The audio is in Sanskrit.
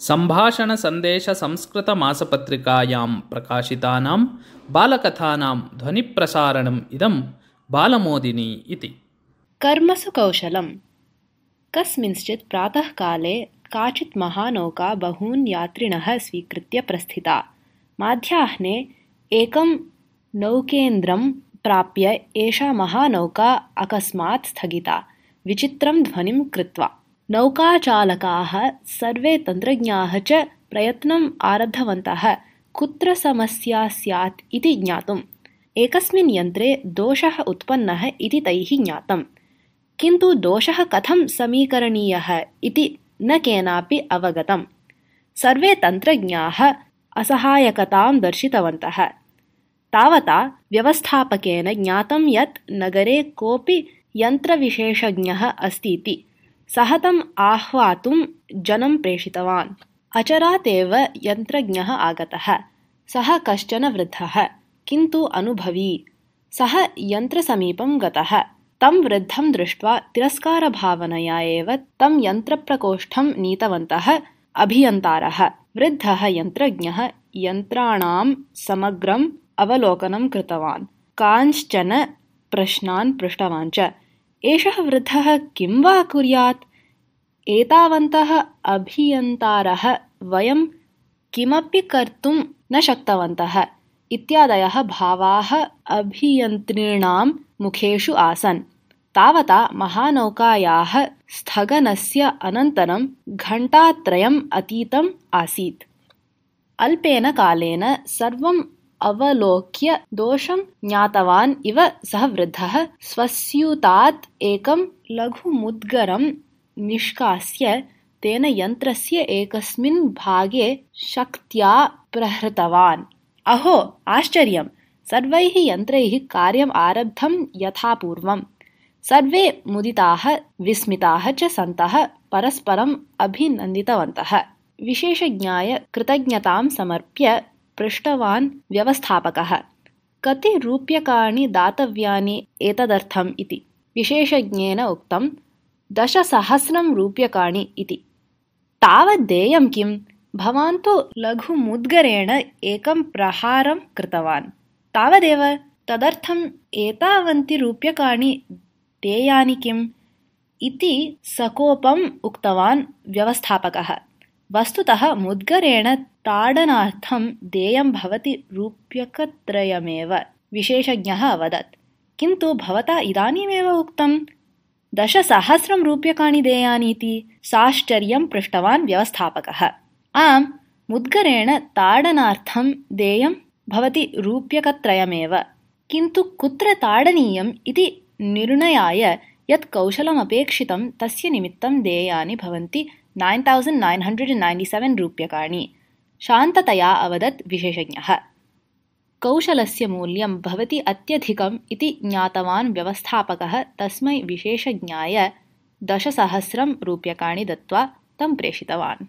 सम्भाषणसन्देशसंस्कृतमासपत्रिकायां प्रकाशितानां बालकथानां ध्वनिप्रसारणम् इदं बालमोदिनी इति। कर्मसु कौशलम्। कस्मिंश्चित् प्रातःकाले काचित् महानौका बहून् यात्रिणः स्वीकृत्य प्रस्थिता। माध्याह्ने एकं नौकेन्द्रं प्राप्य एषा महानौका अकस्मात् स्थगिता, विचित्रं ध्वनिं कृत्वा। नौकाचालकाः सर्वे तन्त्रज्ञाः च प्रयत्नम् आरब्धवन्तः कुत्र समस्या स्यात् इति ज्ञातुम्। एकस्मिन् यन्त्रे दोषः उत्पन्नः इति तैः ज्ञातम्, किन्तु दोषः कथं समीकरणीयः इति न केनापि अवगतम्। सर्वे तन्त्रज्ञाः असहायकतां दर्शितवन्तः। तावता व्यवस्थापकेन ज्ञातं यत् नगरे कोऽपि यन्त्रविशेषज्ञः अस्तीति। सः तम् आह्वातुं जनं प्रेषितवान्। अचरात् एव यन्त्रज्ञः आगतः। सः कश्चन वृद्धः, किन्तु अनुभवी। सः यन्त्रसमीपं गतः। तं वृद्धं दृष्ट्वा तिरस्कारभावनया एव तं यन्त्रप्रकोष्ठं नीतवन्तः अभियन्तारः। वृद्धः यन्त्रज्ञः यन्त्राणां समग्रम् अवलोकनं कृतवान्, कांश्चन प्रश्नान् पृष्टवान् च। एषः वृद्धः किं वा कुर्यात्? एतावन्तः अभियन्तारः वयं किमपि कर्तुं न शक्तवन्तः इत्यादयः भावाः अभियन्तॄणां मुखेषु आसन्। तावता महानौकायाः स्थगनस्य अनन्तरं घण्टात्रयम् अतीतम् आसीत्। अल्पेन कालेन सर्वम् अवलोक्य दोषं ज्ञातवान् इव सः वृद्धः स्वस्यूतात् एकं लघुमुद्गरं निष्कास्य तेन यन्त्रस्य एकस्मिन् भागे शक्त्या प्रहृतवान्। अहो आश्चर्यम्! सर्वैः यन्त्रैः कार्यम् आरब्धं यथा पूर्वम्। सर्वे मुदिताः विस्मिताः च सन्तः परस्परम् अभिनन्दितवन्तः। विशेषज्ञाय कृतज्ञतां समर्प्य पृष्टवान् व्यवस्थापकः, कति रूप्यकाणि दातव्यानि एतदर्थम् इति। विशेषज्ञेन उक्तं 10,000 रूप्यकाणि इति। तावत् देयं किम्? भवान् तु लघुमुद्गरेण एकं प्रहारं कृतवान्, तावदेव। तदर्थम् एतावन्ति रूप्यकाणि देयानि किम्? इति सकोपम् उक्तवान् व्यवस्थापकः। वस्तुतः मुद्गरेण ताडनार्थं देयं भवति रूप्यकत्रयमेव, विशेषज्ञः अवदत्। किन्तु भवता इदानीमेव उक्तं 10,000 रूप्यकाणि देयानि इति। साश्चर्यं पृष्टवान् व्यवस्थापकः। आम्, मुद्गरेण ताडनार्थं देयं भवति रूप्यकत्रयमेव, किन्तु कुत्र ताडनीयम् इति निर्णयाय यत् कौशलमपेक्षितं तस्य निमित्तं देयानि भवन्ति 9,997 रूप्यकाणि, शान्ततया अवदत् विशेषज्ञः। कौशलस्य मूल्यं भवति अत्यधिकम् इति ज्ञातवान् व्यवस्थापकः तस्मै विशेषज्ञाय 10,000 रूप्यकाणि दत्त्वा तं प्रेषितवान्।